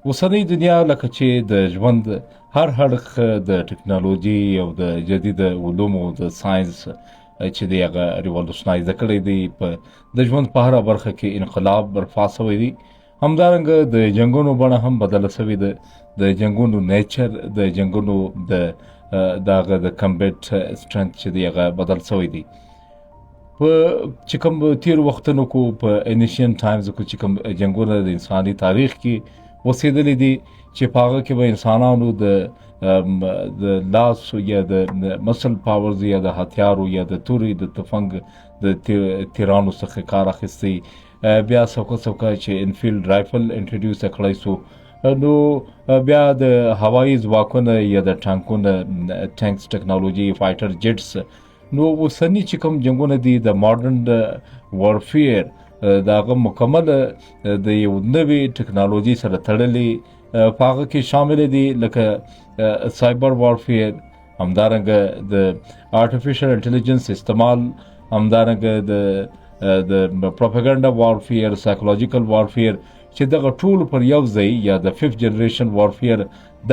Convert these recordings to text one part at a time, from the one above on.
اوسنۍ دنیا لکه چې د ژوند هر اړخ د ټکنالوژي او د جدید علومو د ساينس چې دی هغه ریولوشنایز کړی دی په د ژوند په هره برخه کې انقلاب برپا سوی دی. همدارنګه د جنگونو بڼه هم بدله سوې ده. د جنگونو نیچر د جنگونو دغه د کمبیټ سټرنث چې دی هغه بدل سوی دی. په چې کوم تیر وختونو کو په انیشین ټایمز کو چې کوم جنگونه د انساني تاریخ کې وسیدلې دي چې په هغه کې به انسانانو د لاس یا د مسل پاورز یا د هتیارو یا د توري د تفنګ د تیرانو څخه کار اخیستی. بیا څوکه چې انفیلډ رایفل انټروډیوس کړی سو، نو بیا د هوایي ځواکونه یا د ټانکس ټکنالوژي فایټر جیټس. نو اوسني چې کوم جنگونه دي د ماډرن وارفیر د هغه مکمل د یو نوې ټکنالوژي سره تړلې په هغه کې شامل دي لکه سایبر وارفیر، همدارنګه د آرټیفیشل انټیلیجنس استعمال، همدارنګه د پروپاګاندا وارفیر، سایکولوژیکل وارفیر چې دغه ټول پر یو ځای یا د 5th جنریشن وارفیر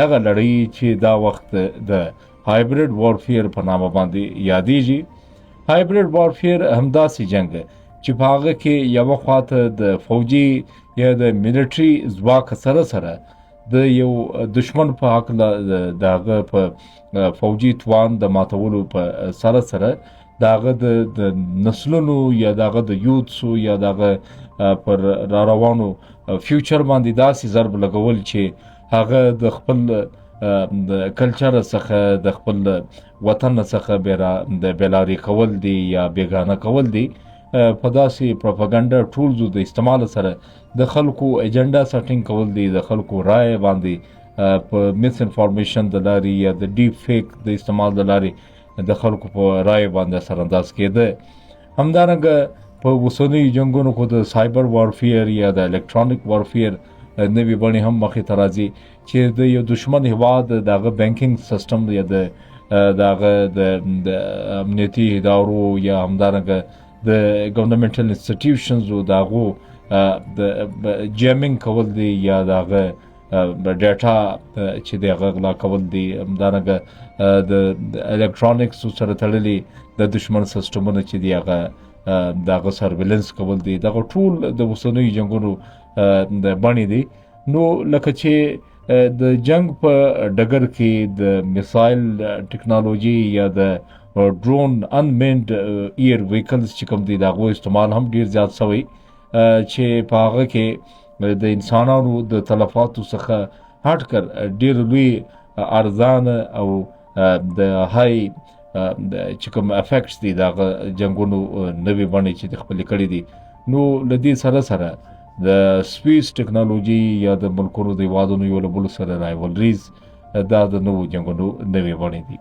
دغه لړۍ چې دا وخت د هایبرید وارفیر په نامه باندې یادېږي. هایبرید وارفیر همداسې جنگ چې په هغه کې یوه خواته د فوجي یا د ملیټري ځواک سره د یو دشمن په هکله د هغه په فوجي توان د ماتولو په سره د هغه د نسلونو یا د هغه د یوتسو یا د هغه پر را روانو فیوچر باندې داسې ضرب لګول چې هغه د خپل د کلچر څخه د خپل وطن څخه بیلارې کول دي یا بیگانه کول دي. په داسې پروپاګاندا ټولزو د استعمال سره د خلکو ایجنډا سټینګ کول دي، د خلکو رائے باندې په میس انفارمیشن د لارې یا د ډیپ فیک د استعمال د لارې د خلکو په رائے باندې اثر انداز کېده. همدارنګه په اوسنیو جنګونو کې د سایبر وارفیر یا د الکترونیک وارفیر نوې بڼې هم مخې ته راځي چې د یو دشمن هیواد دغه بانکینګ سیستم یا دغه د امنیتي ادارو یا همدارنګه د ګورنمنټل انسټیټیوشنز او دغه د جیمینګ کول دي یا دغه ډیټا چې دغه غلا کول دي. همدارنګه د الکترونیکس سره تړلي د دشمن سیستمونه چې دغه سرویلنس کول دي. دغه ټول د اوسنیو جنګونو د بڼې دي. نو لکه چې د جنگ په ډګر کې د میسایل ټکنالوژي یا د ډرون انمینډ ایر ویکلز چې کوم دي د هغو استعمال هم ډیر زیات شوی چې په هغه کې د انسانانو د تلفاتو څخه هټ کر ډیر لوی ارزانه او د های چې کوم افیکټس دي د جنگونو نوې بڼې چې خپل کړي دي. نو لدې سره د سپیس ټکنالوژي یا د ملکونو د هیوادونو یو له بل سره رایولریز دا د نوو جنګونو نوې بڼې دي.